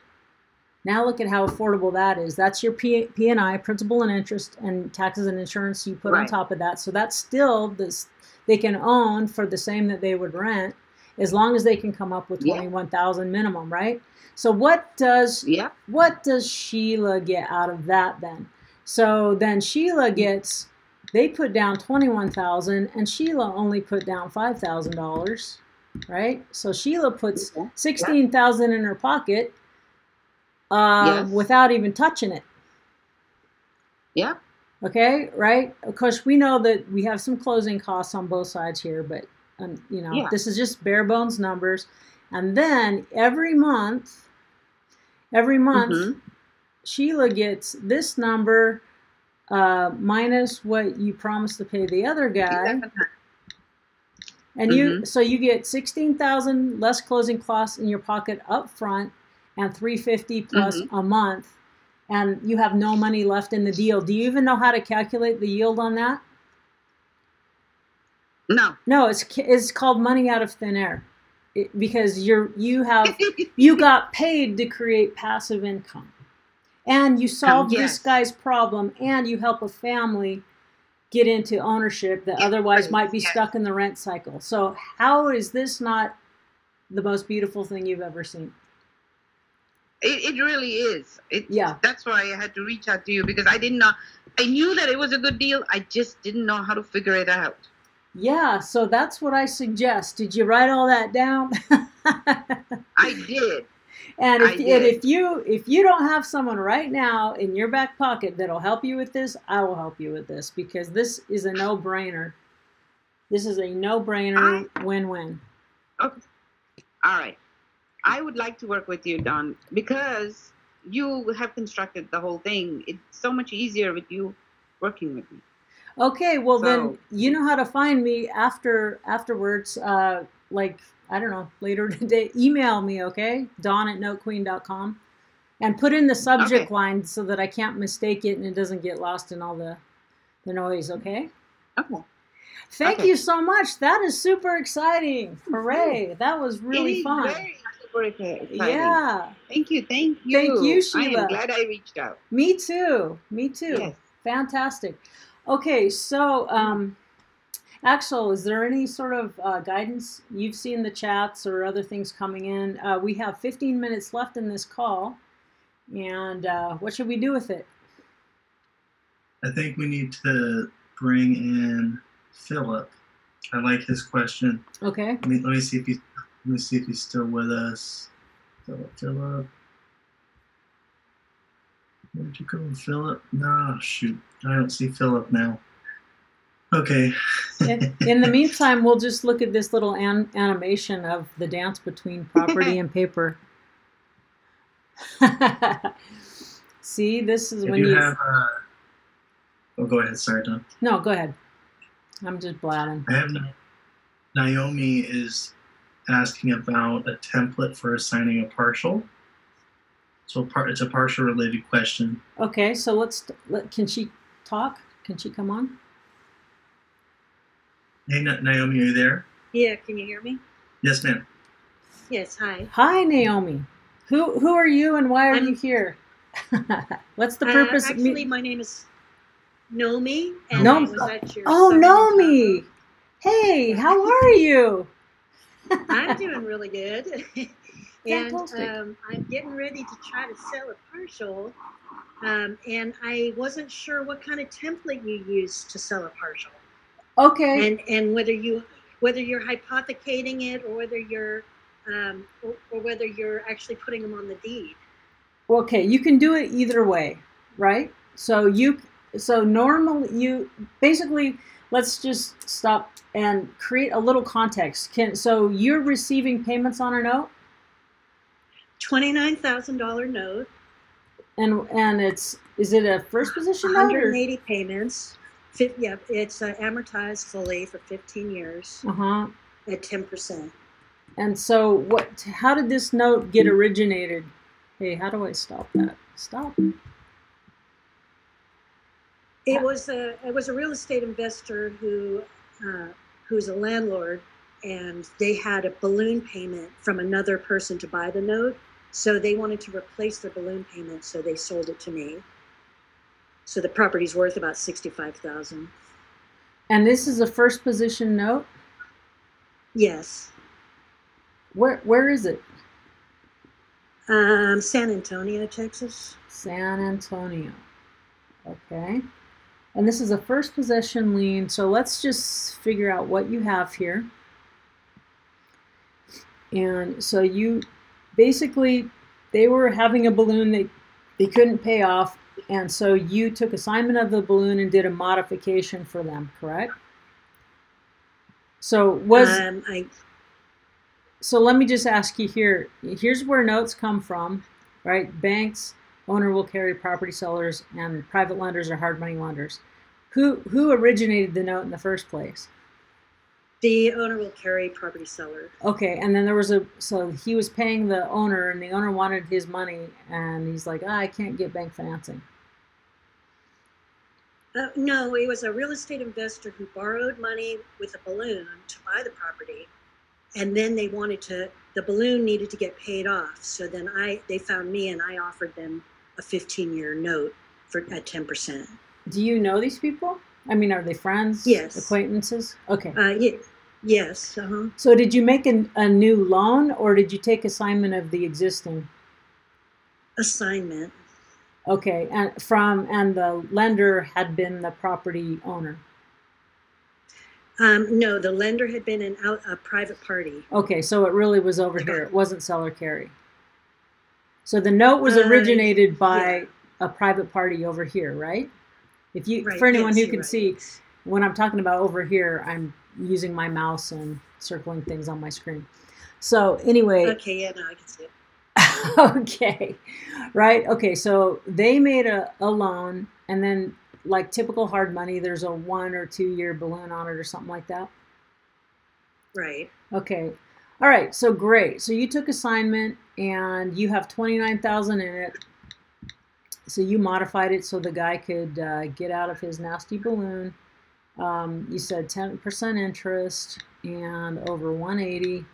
Speaker 2: Now look at how affordable that is. That's your P&I, principal and interest, and taxes and insurance you put on top of that. So that's still this they can own for the same that they would rent, as long as they can come up with 21,000 minimum, right? So what does Sheila get out of that then? So then Sheila they put down 21,000 and Sheila only put down $5,000, right? So Sheila puts 16,000 in her pocket without even touching it.
Speaker 5: Yeah.
Speaker 2: Okay, right? Of course, we know that we have some closing costs on both sides here, but you know, this is just bare bones numbers. And then every month, Sheila gets this number minus what you promised to pay the other guy. And so you get 16,000 less closing costs in your pocket up front and 350 plus a month, and you have no money left in the deal. Do you even know how to calculate the yield on that? No, it's called money out of thin air. Because you got paid to create passive income, and you solve this guy's problem, and you help a family get into ownership that otherwise might be stuck in the rent cycle. So how is this not the most beautiful thing you've ever seen?
Speaker 5: It really is. That's why I had to reach out to you, because I didn't know. I knew that it was a good deal. I just didn't know how to figure it out.
Speaker 2: Yeah, so that's what I suggest. Did you write all that down?
Speaker 5: I did.
Speaker 2: And if you don't have someone right now in your back pocket that'll help you with this, I will help you with this, because this is a no-brainer. This is a no-brainer, win-win.
Speaker 5: Okay. All right. I would like to work with you, Don, because you have constructed the whole thing. It's so much easier with you working with me.
Speaker 2: Okay, well then you know how to find me afterwards. Like, I don't know, later today. Email me, okay? Dawn@notequeen.com. And put in the subject line so that I can't mistake it and it doesn't get lost in all the noise, okay?
Speaker 5: Okay.
Speaker 2: Thank you so much. That is super exciting. Hooray. That was really fun.
Speaker 5: Very super exciting.
Speaker 2: Yeah.
Speaker 5: Thank you.
Speaker 2: Thank you, Sheila.
Speaker 5: I am glad I reached out.
Speaker 2: Me too.
Speaker 5: Yes.
Speaker 2: Fantastic. Okay, so Axel, is there any sort of guidance? You've seen the chats or other things coming in. We have 15 minutes left in this call. And what should we do with it?
Speaker 3: I think we need to bring in Philip. I like his question.
Speaker 2: Okay.
Speaker 3: Let me see if he's still with us. Philip. Where'd you go, Philip? No, shoot. I don't see Philip now. Okay.
Speaker 2: In the meantime, we'll just look at this little animation of the dance between property and paper. See, this is when you
Speaker 3: have. Oh, go ahead. Sorry, Don.
Speaker 2: No, go ahead. I'm just blabbing.
Speaker 3: I have Naomi is asking about a template for assigning a partial. So it's a partial related question.
Speaker 2: Okay, so can she talk? Can she come on?
Speaker 3: Hey, Naomi, are you there?
Speaker 6: Yeah, can you hear me?
Speaker 3: Yes, ma'am.
Speaker 6: Yes, hi.
Speaker 2: Hi, Naomi. Who are you and why are you here? What's the purpose?
Speaker 6: Actually, my name is Nomi, and
Speaker 2: I
Speaker 6: was at your
Speaker 2: Nomi. Hey, how are you?
Speaker 6: I'm doing really good. And
Speaker 2: I'm
Speaker 6: getting ready to try to sell a partial, and I wasn't sure what kind of template you use to sell a partial.
Speaker 2: Okay.
Speaker 6: And whether you're hypothecating it or whether you're actually putting them on the deed.
Speaker 2: Okay, you can do it either way, right? So normally you basically, let's just stop and create a little context. So you're receiving payments on a note?
Speaker 6: $29,000 note.
Speaker 2: And is it a first position note?
Speaker 6: 180 payments. Yeah, it's amortized fully for 15 years at 10%.
Speaker 2: And so how did this note get originated? Hey, how do I stop that? Stop.
Speaker 6: It was a real estate investor who's a landlord, and they had a balloon payment from another person to buy the note. So they wanted to replace their balloon payment, so they sold it to me. So the property's worth about $65,000.
Speaker 2: And this is a first position note?
Speaker 6: Yes.
Speaker 2: Where is it?
Speaker 6: San Antonio, Texas.
Speaker 2: San Antonio. Okay. And this is a first possession lien. So let's just figure out what you have here. And so you basically, they were having a balloon they couldn't pay off. And so you took assignment of the balloon and did a modification for them, correct? So So let me just ask you here. Here's where notes come from, right? Banks, owner will carry property sellers, and private lenders are hard money lenders. Who originated the note in the first place?
Speaker 6: The owner will carry property seller.
Speaker 2: Okay, and then so he was paying the owner, and the owner wanted his money, and he's like, I can't get bank financing.
Speaker 6: No, he was a real estate investor who borrowed money with a balloon to buy the property. And then the balloon needed to get paid off. So then they found me and I offered them a 15-year note at 10%.
Speaker 2: Do you know these people? I mean, are they friends?
Speaker 6: Yes.
Speaker 2: Acquaintances? Okay.
Speaker 6: Yes.
Speaker 2: So did you make a new loan or did you take assignment of the existing?
Speaker 6: Assignment.
Speaker 2: Okay. And the lender had been the property owner?
Speaker 6: No, the lender had been a private party.
Speaker 2: Okay, so it really was over here. It wasn't seller carry. So the note was originated by a private party over here, right? For anyone who can see, when I'm talking about over here, I'm using my mouse and circling things on my screen. So anyway.
Speaker 6: Okay, yeah, no, I can see it.
Speaker 2: Okay, right. Okay, so they made a loan, and then like typical hard money, there's a 1 or 2 year balloon on it or something like that.
Speaker 6: Right.
Speaker 2: Okay. All right. So great. So you took assignment and you have 29,000 in it. So you modified it so the guy could get out of his nasty balloon. You said 10% interest and over 180.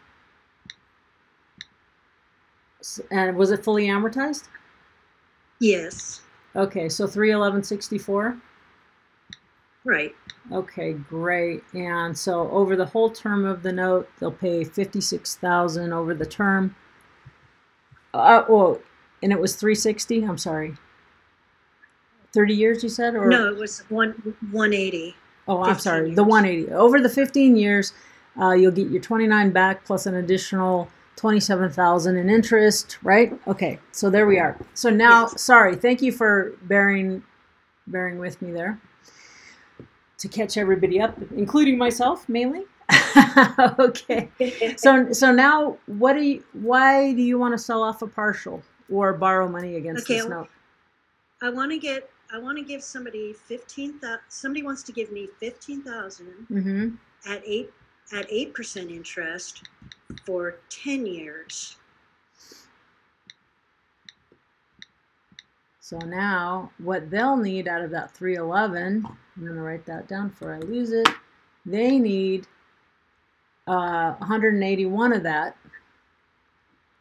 Speaker 2: And was it fully amortized?
Speaker 6: Yes.
Speaker 2: Okay. So 311.64.
Speaker 6: Right.
Speaker 2: Okay, great. And so over the whole term of the note, they'll pay $56,000 over the term. Oh, and it was 360. I'm sorry. 30 years, you said, or
Speaker 6: no? It was 180.
Speaker 2: Oh, I'm sorry. Years. The 180 over the 15 years, you'll get your 29 back plus an additional 27,000 in interest. Right? Okay. So there we are. So now, yes. Sorry. Thank you for bearing with me there. To catch everybody up, including myself mainly. Okay. So now, why do you want to sell off a partial or borrow money against this note?
Speaker 6: I want to give somebody 15,000. Somebody wants to give me 15,000 at 8% interest for 10 years.
Speaker 2: So now, what they'll need out of that 311, I'm going to write that down before I lose it. They need 181 of that,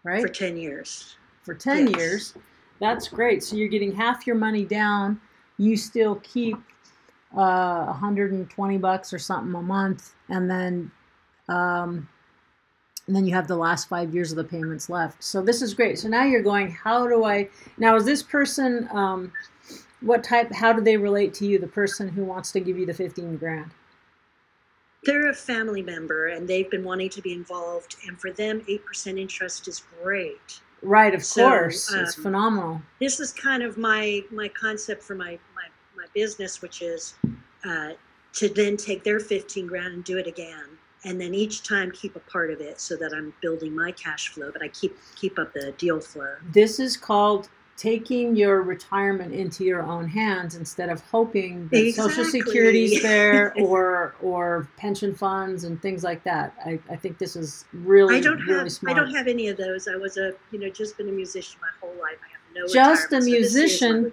Speaker 2: right?
Speaker 6: For 10 years.
Speaker 2: For 10 years. That's great. So you're getting half your money down. You still keep $120 or something a month, and then you have the last 5 years of the payments left. So this is great. So now you're going, now is this person, how do they relate to you, the person who wants to give you the 15 grand?
Speaker 6: They're a family member and they've been wanting to be involved. And for them, 8% interest is great.
Speaker 2: Right, of course. It's phenomenal.
Speaker 6: This is kind of my concept for my business, which is to then take their 15 grand and do it again. And then each time keep a part of it so that I'm building my cash flow, but I keep up the deal flow.
Speaker 2: This is called taking your retirement into your own hands instead of hoping that Social Security's there or pension funds and things like that. I think this is really smart.
Speaker 6: I don't have any of those. I was just been a musician my whole life. I have no
Speaker 2: just
Speaker 6: retirement.
Speaker 2: A musician.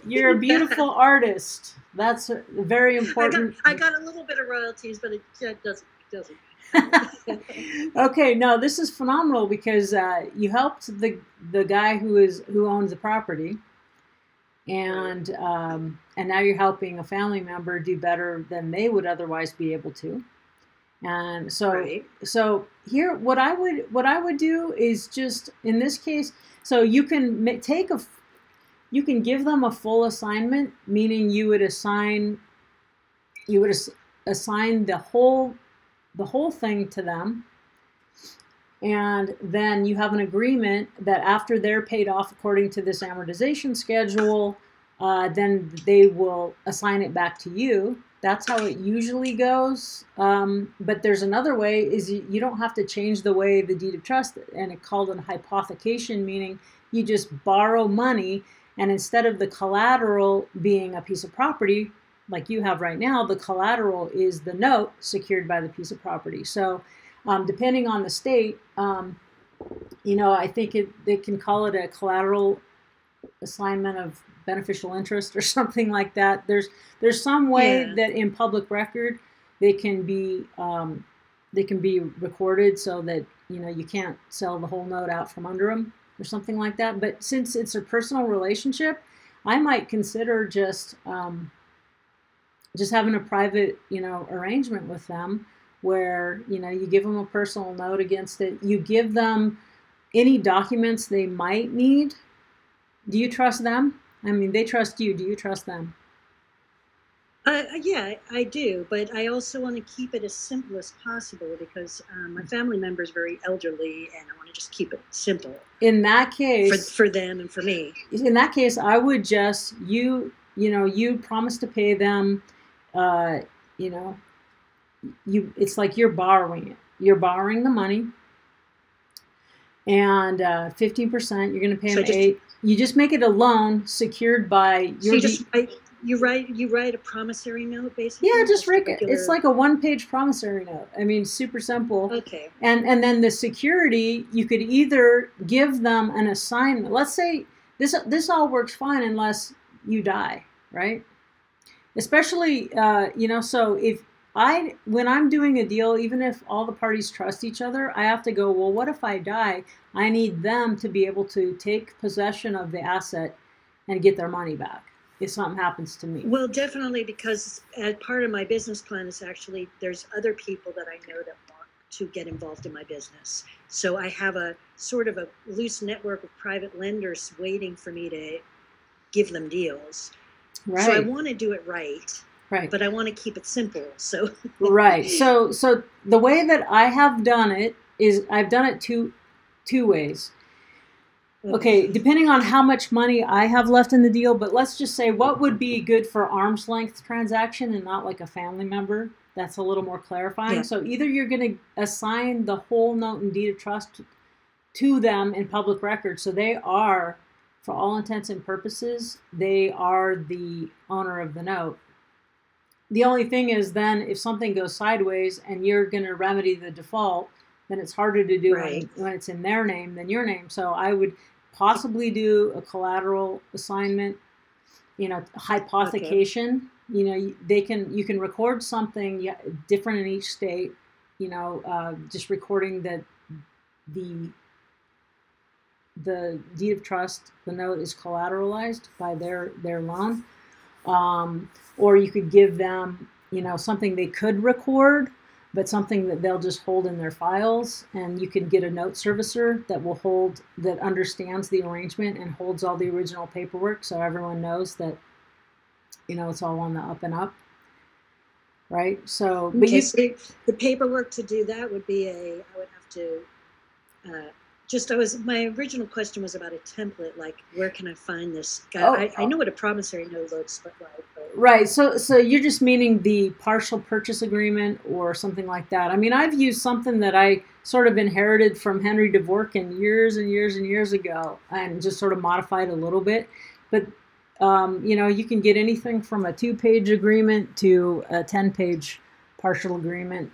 Speaker 2: You're a beautiful artist. That's very important.
Speaker 6: I got a little bit of royalties, but it doesn't.
Speaker 2: Okay, no, this is phenomenal because you helped the guy who owns the property, and now you're helping a family member do better than they would otherwise be able to. And so here, what I would do is just in this case, so you can you can give them a full assignment, meaning you would assign the whole thing to them, and then you have an agreement that after they're paid off according to this amortization schedule, then they will assign it back to you. That's how it usually goes. But there's another way, is you don't have to change the way the deed of trust, and it's called a hypothecation, meaning you just borrow money, and instead of the collateral being a piece of property, like you have right now, the collateral is the note secured by the piece of property. So depending on the state, I think they can call it a collateral assignment of beneficial interest or something like that. There's some way that in public record they can be recorded so that you can't sell the whole note out from under them or something like that. But since it's a personal relationship, I might consider just having a private, arrangement with them where, you give them a personal note against it. You give them any documents they might need. Do you trust them? I mean, they trust you. Do you trust them?
Speaker 6: Yeah, I do. But I also want to keep it as simple as possible because my family member is very elderly and I want to just keep it simple.
Speaker 2: In that case,
Speaker 6: for them and for me.
Speaker 2: In that case, I would just, you promise to pay them you know, it's like you're borrowing it. You're borrowing the money, and 15% you're going to pay them 8. You just make it a loan secured by your.
Speaker 6: So you write a promissory note, basically.
Speaker 2: Yeah, just write it. It's like a 1-page promissory note. I mean, super simple.
Speaker 6: Okay.
Speaker 2: And then the security, you could either give them an assignment. Let's say this all works fine unless you die, right? Especially, you know, so when I'm doing a deal, even if all the parties trust each other, I have to go, well, what if I die? I need them to be able to take possession of the asset and get their money back if something happens to me.
Speaker 6: Well, definitely, because part of my business plan is actually there's other people that I know that want to get involved in my business. So I have a sort of a loose network of private lenders waiting for me to give them deals. Right. So I want to do it right.
Speaker 2: Right.
Speaker 6: But I want to keep it simple. So
Speaker 2: right. So the way that I have done it is I've done it two ways. Okay, depending on how much money I have left in the deal, but let's just say what would be good for arm's length transaction and not like a family member. That's a little more clarifying. Yeah. So either you're going to assign the whole note and deed of trust to them in public record. So they are, for all intents and purposes, they are the owner of the note. The only thing is then if something goes sideways and you're going to remedy the default, then it's harder to do when it's in their name than your name. So I would possibly do a collateral assignment, you know, hypothecation. Okay. You know, you can record something different in each state, you know, just recording that the deed of trust, the note is collateralized by their loan. Or you could give them, you know, something they could record, but something that they'll just hold in their files. And you can get a note servicer that understands the arrangement and holds all the original paperwork, so everyone knows that, you know, it's all on the up and up. Right? So, but
Speaker 6: the paperwork to do that would be I would have to, my original question was about a template, like where can I find this guy? I know what a promissory note looks like.
Speaker 2: Right. So you're just meaning the partial purchase agreement or something like that. I mean, I've used something that I sort of inherited from Henry Dvorkin years and years and years ago and just sort of modified a little bit. But, you know, you can get anything from a 2-page agreement to a 10-page partial agreement.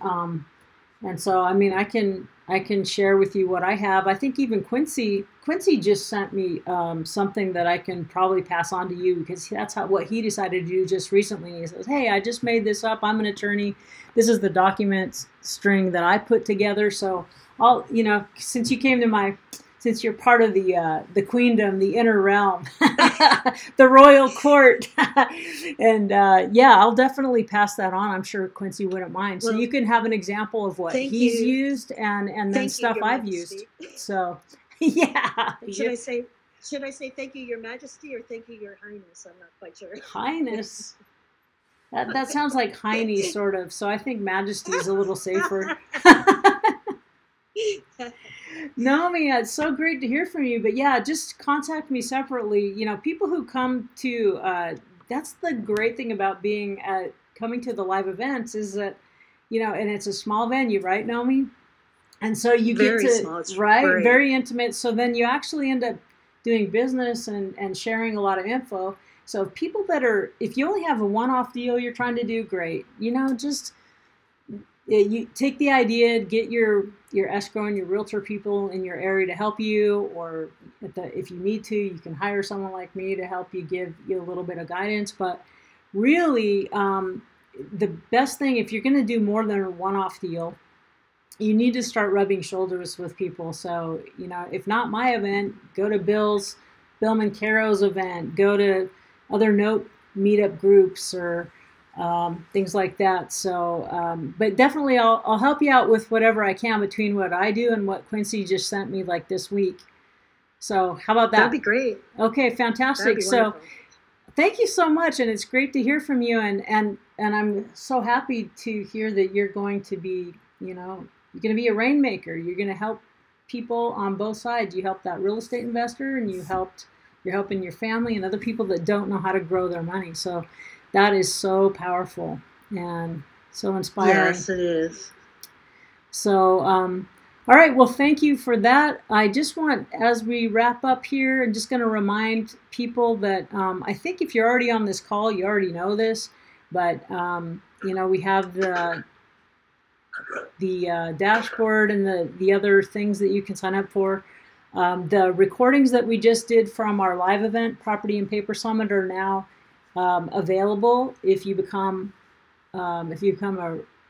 Speaker 2: And so, I mean, I can share with you what I have. I think even Quincy just sent me something that I can probably pass on to you, because that's what he decided to do just recently. He says, hey, I just made this up. I'm an attorney. This is the document string that I put together. So I'll, you know, since you're part of the queendom, the inner realm, the royal court, and yeah, I'll definitely pass that on. I'm sure Quincy wouldn't mind. So you can have an example of what he's used and then stuff I've used. So yeah.
Speaker 6: Should I say thank you, Your Majesty, or thank you, Your Highness? I'm not quite sure.
Speaker 2: Highness. That sounds like Heine, sort of. So I think Majesty is a little safer. Naomi, it's so great to hear from you. But yeah, just contact me separately. You know, people who come to, that's the great thing about coming to the live events is that, you know, and it's a small venue, right, Naomi? And so you get to, small, right, great. Very intimate. So then you actually end up doing business and sharing a lot of info. So people if you only have a one-off deal you're trying to do, great. You know, just you take the idea, get your escrow and your realtor people in your area to help you, or if you need to, you can hire someone like me to help you, give you a little bit of guidance. But really, the best thing, if you're going to do more than a one-off deal, you need to start rubbing shoulders with people. So, you know, if not my event, go to Bill Mancaro's event, go to other note meetup groups or things like that. So, but definitely I'll help you out with whatever I can between what I do and what Quincy just sent me like this week. So how about that?
Speaker 6: That'd be great.
Speaker 2: Okay, fantastic. So thank you so much. And it's great to hear from you. And I'm so happy to hear that you're going to be, you know, you're going to be a rainmaker. You're going to help people on both sides. You help that real estate investor, and you're helping your family and other people that don't know how to grow their money. So that is so powerful. And So inspiring.
Speaker 6: Yes, it is.
Speaker 2: So, all right. Well, thank you for that. I just want, as we wrap up here, I'm just going to remind people that I think if you're already on this call, you already know this, but we have the dashboard and the other things that you can sign up for. The recordings that we just did from our live event, Property and Paper Summit, are now available if you become a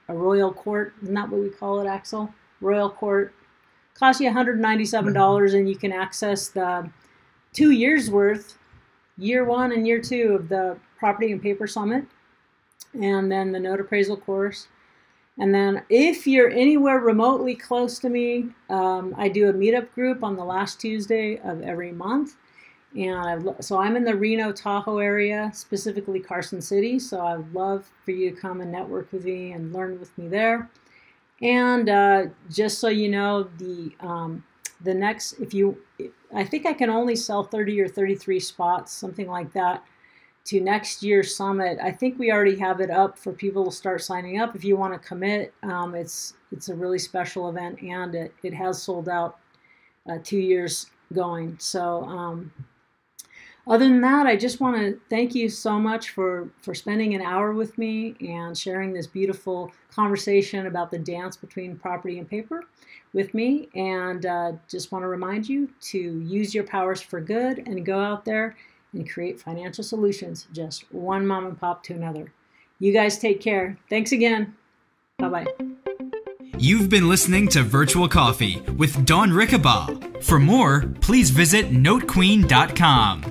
Speaker 2: Royal Court. Isn't that what we call it, Axel? Royal Court. Costs you $197, and you can access the 2 years worth, year 1 and year 2 of the Property and Paper Summit, and then the note appraisal course. And then if you're anywhere remotely close to me, I do a meetup group on the last Tuesday of every month. And so I'm in the Reno, Tahoe area, specifically Carson City. So I'd love for you to come and network with me and learn with me there. And just so you know, the next, I think I can only sell 30 or 33 spots, something like that, to next year's summit. I think we already have it up for people to start signing up if you want to commit. It's a really special event, and it has sold out 2 years going. So other than that, I just want to thank you so much for spending an hour with me and sharing this beautiful conversation about the dance between property and paper with me. And just want to remind you to use your powers for good and go out there and create financial solutions, just one mom and pop to another. You guys take care. Thanks again. Bye-bye.
Speaker 1: You've been listening to Virtual Coffee with Dawn Rickabaugh. For more, please visit notequeen.com.